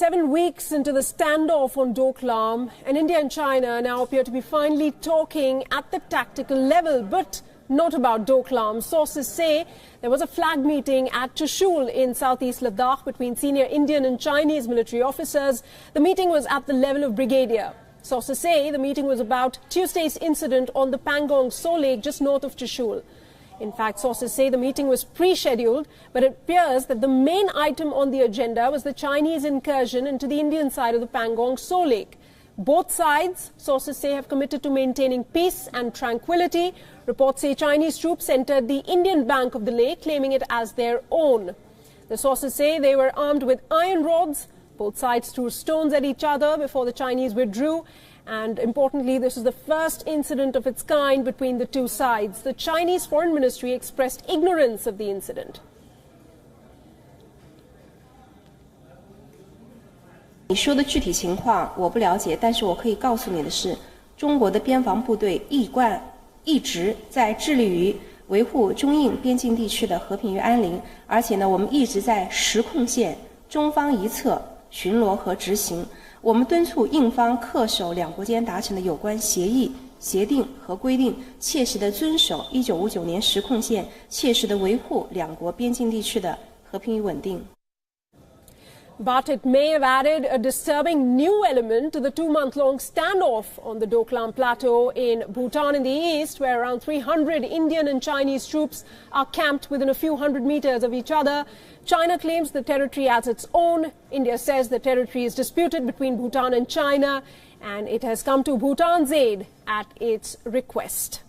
7 weeks into the standoff on Doklam, and India and China now appear to be finally talking at the tactical level, but not about Doklam. Sources say there was a flag meeting at Trishul in southeast Ladakh between senior Indian and Chinese military officers. The meeting was at the level of brigadier. Sources say the meeting was about Tuesday's incident on the Pangong Tso Lake just north of Trishul. In fact, sources say the meeting was pre-scheduled, but it appears that the main item on the agenda was the Chinese incursion into the Indian side of the Pangong Tso Lake. Both sides, sources say, have committed to maintaining peace and tranquility. Reports say Chinese troops entered the Indian bank of the lake, claiming it as their own. The sources say they were armed with iron rods. Both sides threw stones at each other before the Chinese withdrew. And importantly, this is the first incident of its kind between the two sides. The Chinese Foreign Ministry expressed ignorance of the incident. 你说的具体情况我不了解，但是我可以告诉你的是，中国的边防部队一直在致力于维护中印边境地区的和平与安宁，而且呢，我们一直在实控线中方一侧巡逻和执行。我们敦促印方恪守两国间达成的有关协议、协定和规定，切实地遵守1959年实控线，切实地维护两国边境地区的和平与稳定。 But it may have added a disturbing new element to the 2-month-long standoff on the Doklam Plateau in Bhutan in the east, where around 300 Indian and Chinese troops are camped within a few hundred meters of each other. China claims the territory as its own. India says the territory is disputed between Bhutan and China, and it has come to Bhutan's aid at its request.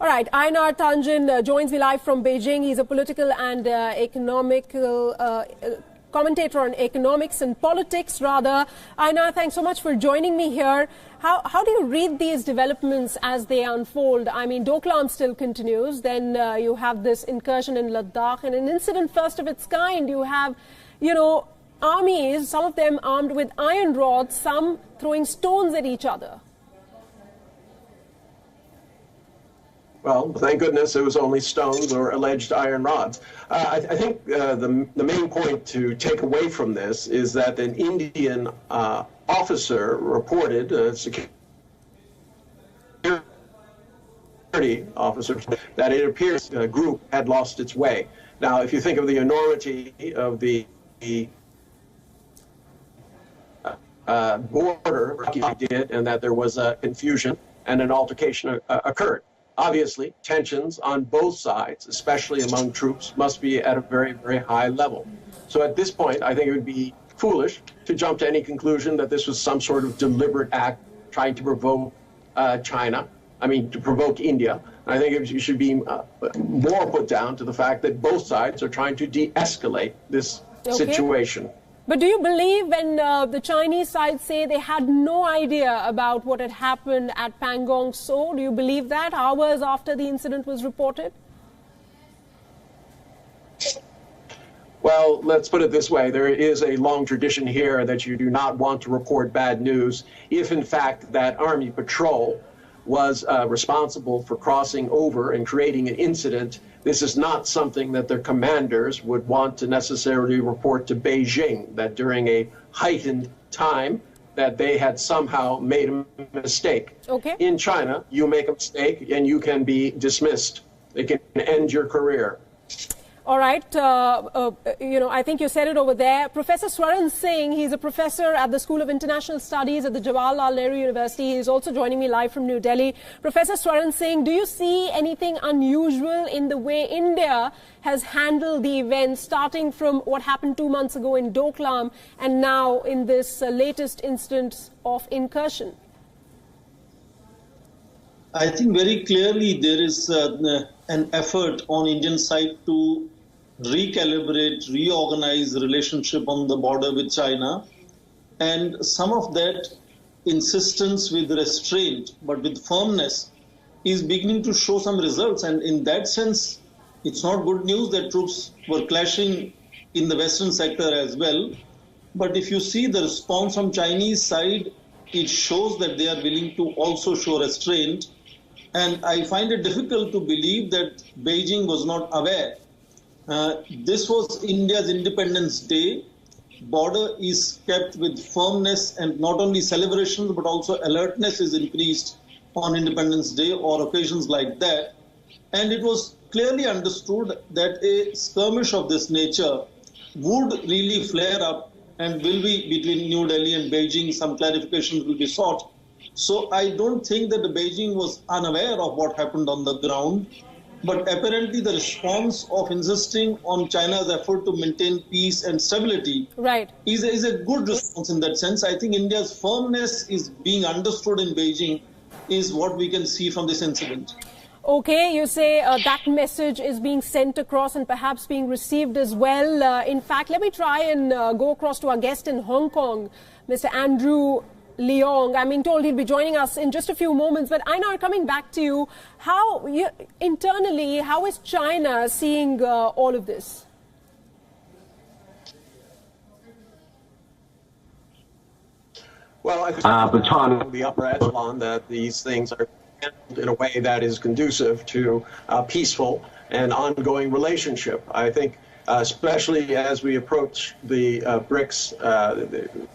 All right, Ainar Tanjin joins me live from Beijing. He's a political and economical commentator on economics and politics, rather. Ainar, thanks so much for joining me here. How do you read these developments as they unfold? I mean, Doklam still continues. Then you have this incursion in Ladakh and an incident first of its kind. You have, armies, some of them armed with iron rods, some throwing stones at each other. Well, thank goodness it was only stones or alleged iron rods. I think the main point to take away from this is that an Indian officer reported, security officer, that it appears the group had lost its way. Now, if you think of the enormity of the border did, and that there was a confusion and an altercation occurred. Obviously, tensions on both sides, especially among troops, must be at a very, very high level. So at this point, I think it would be foolish to jump to any conclusion that this was some sort of deliberate act trying to provoke to provoke India. I think it should be more put down to the fact that both sides are trying to de-escalate this situation. But do you believe when the Chinese side say they had no idea about what had happened at Pangong Tso? Do you believe that hours after the incident was reported? Well, let's put it this way. There is a long tradition here that you do not want to report bad news if, in fact, that army patrol was responsible for crossing over and creating an incident. This is not something that their commanders would want to necessarily report to Beijing, that during a heightened time that they had somehow made a mistake. Okay. In China, you make a mistake and you can be dismissed. It can end your career. All right. I think you said it over there. Professor Swaran Singh, he's a professor at the School of International Studies at the Jawaharlal Nehru University. He's also joining me live from New Delhi. Professor Swaran Singh, do you see anything unusual in the way India has handled the events, starting from what happened 2 months ago in Doklam and now in this latest instance of incursion? I think very clearly there is an effort on Indian side to recalibrate, reorganize the relationship on the border with China. And some of that insistence with restraint, but with firmness, is beginning to show some results. And in that sense, it's not good news that troops were clashing in the western sector as well. But if you see the response from Chinese side, it shows that they are willing to also show restraint. And I find it difficult to believe that Beijing was not aware This was India's Independence Day. Border is kept with firmness, and not only celebrations but also alertness is increased on Independence Day or occasions like that. And it was clearly understood that a skirmish of this nature would really flare up and will be between New Delhi and Beijing. Some clarifications will be sought. So I don't think that the Beijing was unaware of what happened on the ground. But apparently the response of insisting on China's effort to maintain peace and stability is a good response in that sense. I think India's firmness is being understood in Beijing is what we can see from this incident. Okay, you say that message is being sent across and perhaps being received as well. In fact, let me try and go across to our guest in Hong Kong, Mr. Andrew Leong. I'm being told he'll be joining us in just a few moments. But Einar, coming back to you, internally, how is China seeing all of this? Well, I think China, the upper echelon, that these things are handled in a way that is conducive to a peaceful and ongoing relationship. I think especially as we approach the BRICS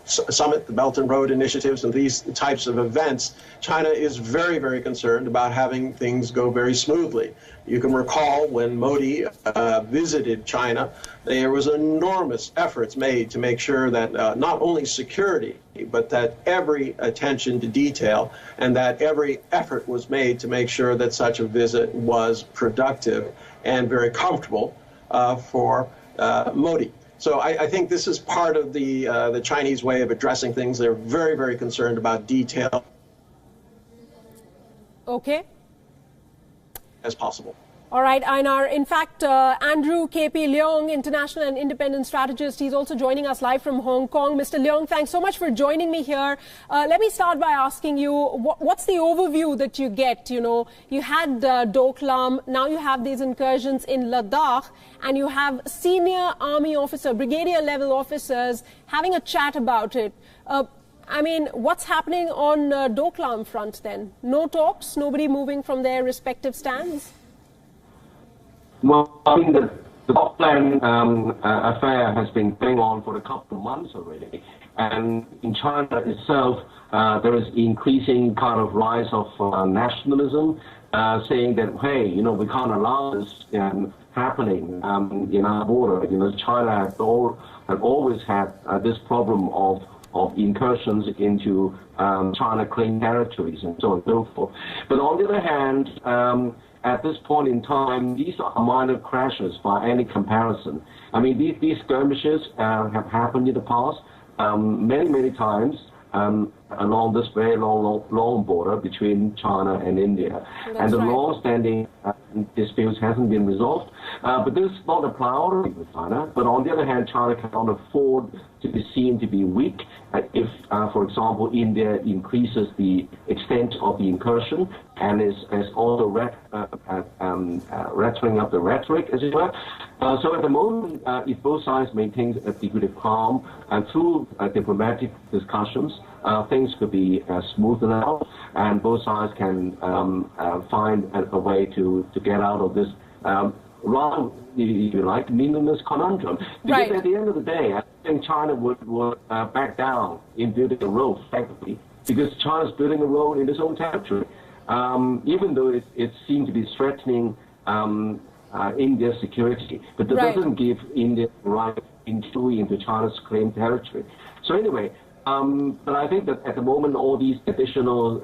summit, the Belt and Road initiatives, and these types of events, China is very, very concerned about having things go very smoothly. You can recall when Modi visited China, there was enormous efforts made to make sure that not only security, but that every attention to detail and that every effort was made to make sure that such a visit was productive and very comfortable for Modi. So I think this is part of the Chinese way of addressing things. They're very, very concerned about detail. Okay. As possible. All right, Einar. In fact, Andrew K.P. Leong, international and independent strategist, he's also joining us live from Hong Kong. Mr. Leong, thanks so much for joining me here. Let me start by asking you, what's the overview that you get? You know, you had Doklam, now you have these incursions in Ladakh, and you have senior army officer, brigadier level officers having a chat about it. I mean, what's happening on Doklam front then? No talks, nobody moving from their respective stands? Well, I mean, the Doklam affair has been going on for a couple of months already. And in China itself, there is increasing kind of rise of nationalism, saying that, hey, you know, we can't allow this happening in our border. You know, China has always had this problem of incursions into China-claimed territories and so on and so forth. But on the other hand, at this point in time, these are minor crashes by any comparison. I mean, these skirmishes have happened in the past many times along this very long border between China and India. And the long-standing disputes hasn't been resolved. But this is not a priority with China. But on the other hand, China cannot afford to be seen to be weak if, for example, India increases the extent of the incursion and is also rattling up the rhetoric, as it were. So at the moment, if both sides maintain a degree of calm and through diplomatic discussions, things could be smoothed out, and both sides can find a way to get out of this rather, if you like, meaningless conundrum. Because at the end of the day, I think China would back down in building a road, effectively, because China's building a road in its own territory, even though it seems to be threatening India's security. But that doesn't give India the right into China's claimed territory. So anyway, but I think that at the moment, all these additional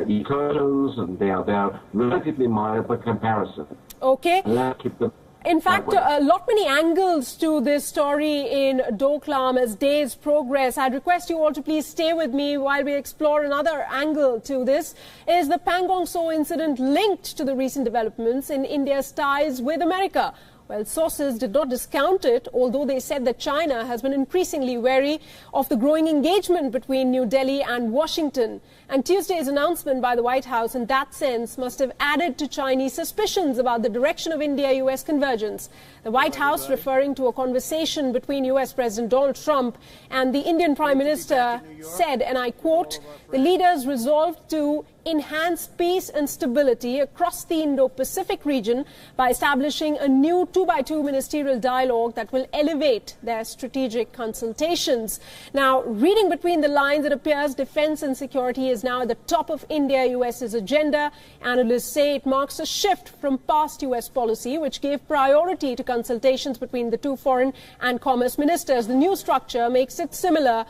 incursions, and they are relatively minor by comparison. Okay. Keep them in fact, a lot many angles to this story in Doklam as days progress. I'd request you all to please stay with me while we explore another angle to this. Is the Pangong Tso incident linked to the recent developments in India's ties with America? Well, sources did not discount it, although they said that China has been increasingly wary of the growing engagement between New Delhi and Washington. And Tuesday's announcement by the White House in that sense must have added to Chinese suspicions about the direction of India-US convergence. The White House, referring to a conversation between US President Donald Trump and the Indian Prime Minister, said, and I quote, "The leaders resolved to enhance peace and stability across the Indo-Pacific region by establishing a new 2x2 ministerial dialogue that will elevate their strategic consultations. Now, reading between the lines, it appears defense and security is now at the top of India-US's agenda. Analysts say it marks a shift from past US policy, which gave priority to consultations between the two foreign and commerce ministers. The new structure makes it similar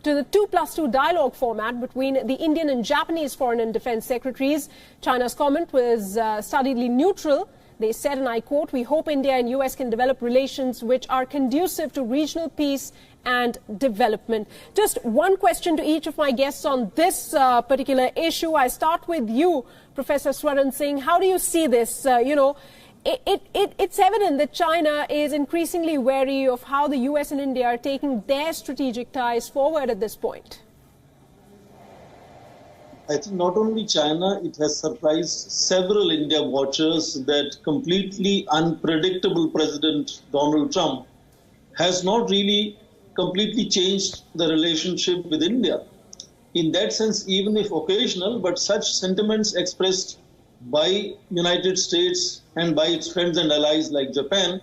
to the 2+2 dialogue format between the Indian and Japanese foreign and defense secretaries. China's comment was studiedly neutral. They said, and I quote, "We hope India and US can develop relations which are conducive to regional peace and development." Just one question to each of my guests on this particular issue. I start with you, Professor Swaran Singh. How do you see this? It's evident that China is increasingly wary of how the US and India are taking their strategic ties forward at this point. I think not only China, it has surprised several India watchers that completely unpredictable President Donald Trump has not really completely changed the relationship with India. In that sense, even if occasional, but such sentiments expressed by United States and by its friends and allies like Japan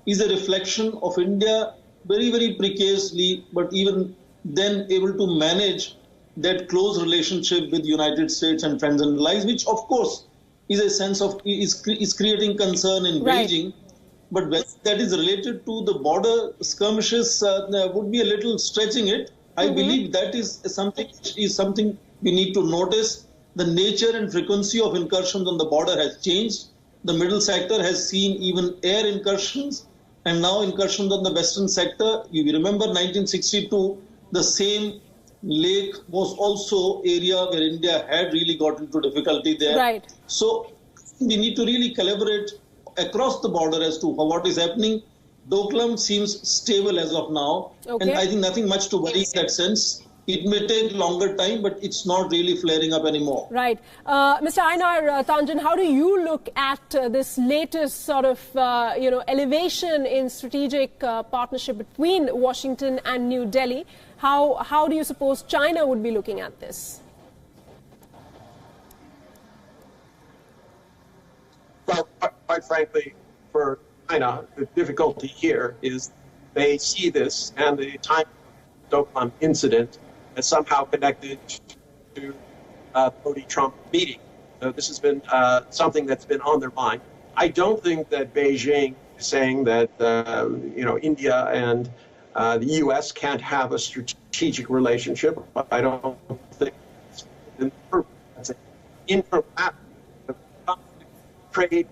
is a reflection of India very, very precariously, but even then able to manage that close relationship with United States and friends and allies, which of course is a sense of, is creating concern in Beijing. But whether that is related to the border skirmishes would be a little stretching it. I believe that is something we need to notice. The nature and frequency of incursions on the border has changed. The middle sector has seen even air incursions and now incursions on the western sector. You remember 1962, the same lake was also area where India had really got into difficulty there. Right. So we need to really calibrate across the border as to what is happening. Doklam seems stable as of now. And I think nothing much to worry in that sense. It may take longer time, but it's not really flaring up anymore. Right. Mr. Ainar Thanjan, how do you look at this latest sort of, elevation in strategic partnership between Washington and New Delhi? How do you suppose China would be looking at this? Well, quite frankly, for China, the difficulty here is they see this and the time Doklam incident as somehow connected to the Modi-Trump meeting. So this has been something that's been on their mind. I don't think that Beijing is saying that India and the U.S. can't have a strategic relationship. I don't think it's an interim trade.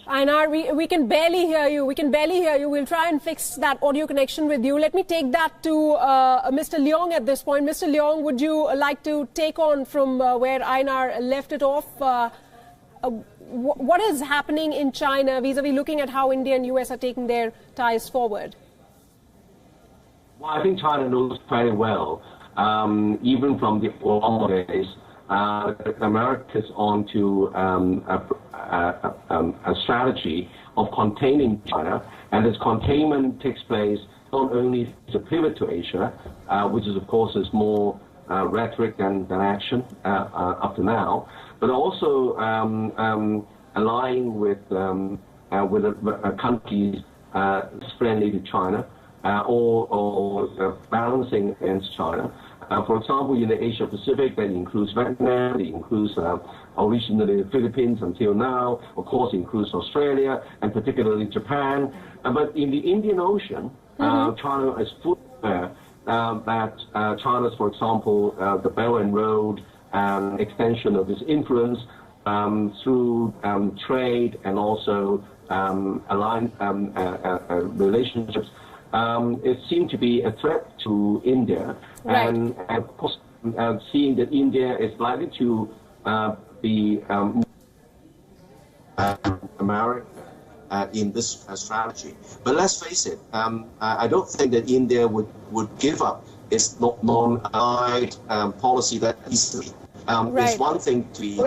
Ainar, we can barely hear you. We'll try and fix that audio connection with you. Let me take that to Mr. Leong at this point. Mr. Leong, would you like to take on from where Ainar left it off? What is happening in China vis-a-vis looking at how India and US are taking their ties forward? Well, I think China knows very well, even from the old days, America's on to a strategy of containing China, and this containment takes place not only as a pivot to Asia, which is of course is more rhetoric than action up to now, but also aligning with countries friendly to China, or balancing against China. For example, in the Asia Pacific, that includes Vietnam, it includes originally the Philippines until now, of course, includes Australia and particularly Japan. But in the Indian Ocean, China is fully aware that China's, for example, the Belt and Road extension of its influence through trade and also aligned relationships. It seemed to be a threat to India, and of course, seeing that India is likely to be America in this strategy. But let's face it, I don't think that India would give up its non-allied policy that easily. It's one thing to be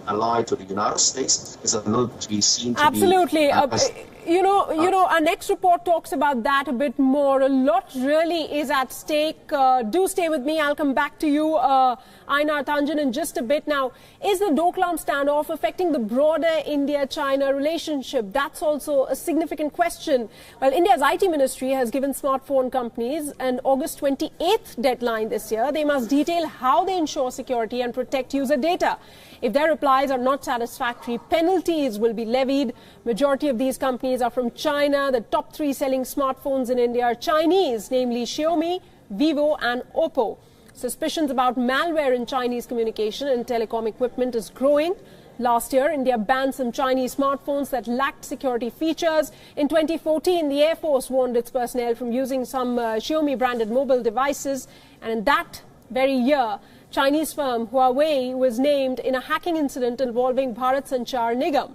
allied to the United States, it's another to be seen to absolutely. be Our next report talks about that a bit more. A lot really is at stake. Do stay with me. I'll come back to you, Einar Thanjan, in just a bit. Now, is the Doklam standoff affecting the broader India-China relationship? That's also a significant question. Well, India's IT ministry has given smartphone companies an August 28th deadline this year. They must detail how they ensure security and protect user data. If their replies are not satisfactory, penalties will be levied. Majority of these companies are from China. The top 3 selling smartphones in India are Chinese, namely Xiaomi, Vivo and Oppo. Suspicions about malware in Chinese communication and telecom equipment is growing. Last year, India banned some Chinese smartphones that lacked security features. In 2014, the Air Force warned its personnel from using some Xiaomi-branded mobile devices. And in that very year, Chinese firm Huawei was named in a hacking incident involving Bharat Sanchar Nigam,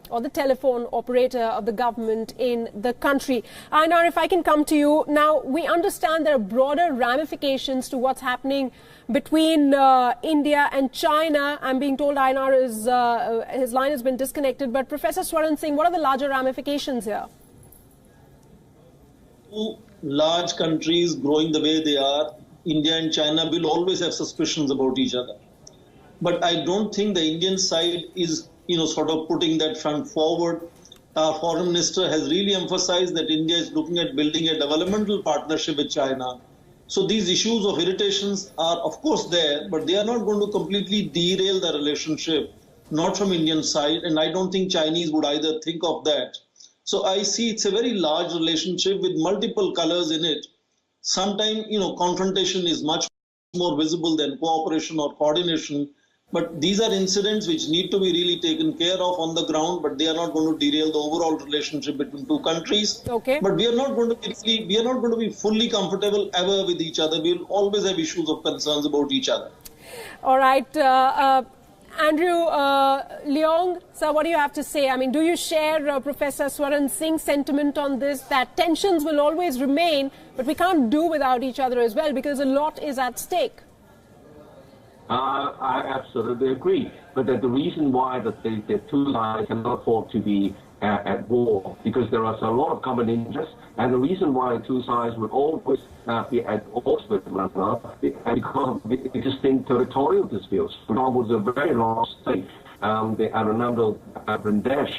or the telephone operator of the government in the country. Einar, if I can come to you. Now, we understand there are broader ramifications to what's happening between India and China. I'm being told Einar his line has been disconnected. But Professor Swaran Singh, what are the larger ramifications here? Two large countries growing the way they are, India and China will always have suspicions about each other. But I don't think the Indian side is, sort of putting that front forward. Our foreign minister has really emphasized that India is looking at building a developmental partnership with China. So these issues of irritations are, of course, there, but they are not going to completely derail the relationship, not from Indian side. And I don't think Chinese would either think of that. So I see it's a very large relationship with multiple colors in it. Sometimes, confrontation is much more visible than cooperation or coordination. But these are incidents which need to be really taken care of on the ground, but they are not going to derail the overall relationship between two countries. Okay. But we are not going to be fully comfortable ever with each other. We will always have issues of concerns about each other. All right. Andrew Leong, sir, what do you have to say? I mean, do you share Professor Swaran Singh's sentiment on this, that tensions will always remain, but we can't do without each other as well because a lot is at stake? I absolutely agree. But the reason why the two sides cannot afford to be at war, because there are a lot of common interests, and the reason why two sides would always be at odds with one another because of existing territorial disputes. For example, there's a very large state, the Arunachal Pradesh,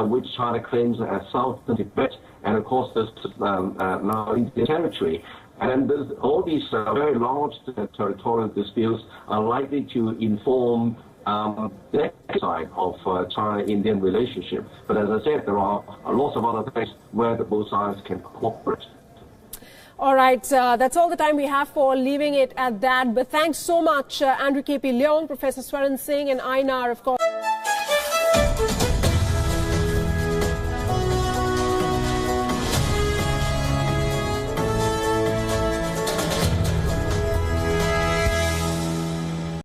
which China claims as southern Tibet, and of course there's now Indian territory. And all these very large territorial disputes are likely to inform the side of China-Indian relationship. But as I said, there are lots of other things where both sides can cooperate. All right, that's all the time we have for leaving it at that. But thanks so much, Andrew K.P. Leong, Professor Swaran Singh and Einar, of course.